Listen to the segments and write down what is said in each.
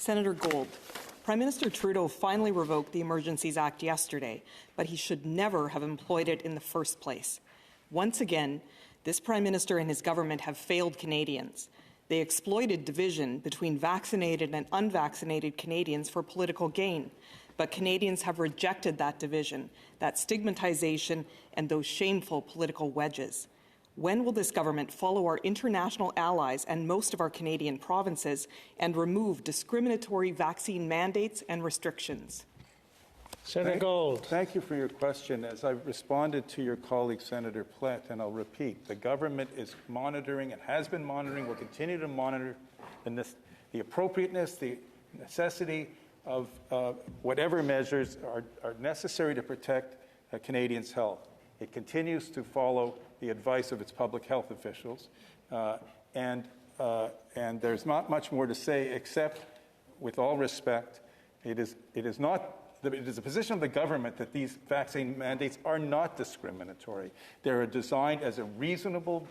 Senator Gold, Prime Minister Trudeau finally revoked the Emergencies Act yesterday, but he should never have employed it in the first place. Once again, this Prime Minister and his government have failed Canadians. They exploited division between vaccinated and unvaccinated Canadians for political gain. But Canadians have rejected that division, that stigmatization, and those shameful political wedges. When will this government follow our international allies and most of our Canadian provinces and remove discriminatory vaccine mandates and restrictions? Senator Gold. Thank you for your question. As I've responded to your colleague, Senator Plett, and I'll repeat, the government is monitoring and has been monitoring, will continue to monitor the appropriateness, the necessity of whatever measures are necessary to protect Canadians' health. It continues to follow the advice of its public health officials, and there's not much more to say except, with all respect, it is the position of the government that these vaccine mandates are not discriminatory. They're designed as a reasonable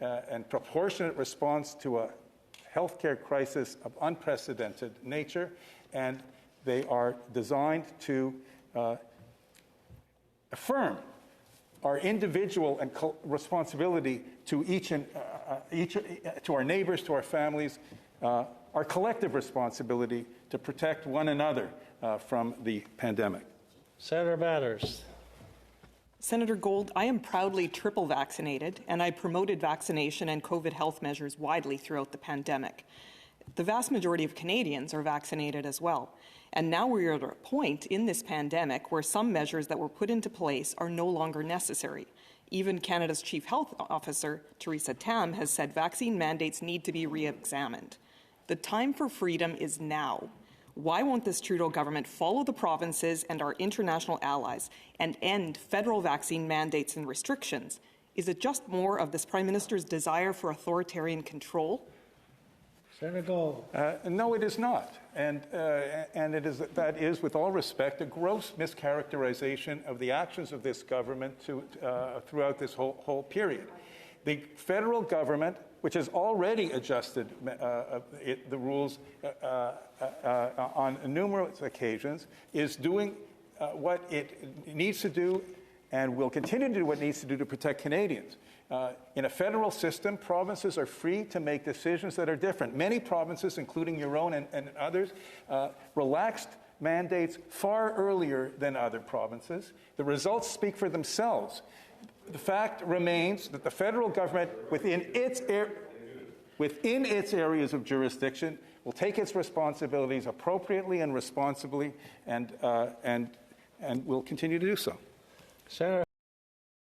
and proportionate response to a healthcare crisis of unprecedented nature, and they are designed to affirm our individual and responsibility to to our neighbors, to our families, our collective responsibility to protect one another from the pandemic. Senator Matters. Senator Gold, I am proudly triple vaccinated, and I promoted vaccination and COVID health measures widely throughout the pandemic. The vast majority of Canadians are vaccinated as well. And now we are at a point in this pandemic where some measures that were put into place are no longer necessary. Even Canada's Chief Health Officer, Theresa Tam, has said vaccine mandates need to be re-examined. The time for freedom is now. Why won't this Trudeau government follow the provinces and our international allies and end federal vaccine mandates and restrictions? Is it just more of this Prime Minister's desire for authoritarian control? Senator Gold. No, it is not. And that is, with all respect, a gross mischaracterization of the actions of this government throughout this whole period. The federal government, which has already adjusted the rules on numerous occasions, is doing what it needs to do and will continue to do what it needs to do to protect Canadians. In a federal system, provinces are free to make decisions that are different. Many provinces, including your own and others, relaxed mandates far earlier than other provinces. The results speak for themselves. The fact remains that the federal government, within its areas of jurisdiction, will take its responsibilities appropriately and responsibly, and will continue to do so. Senator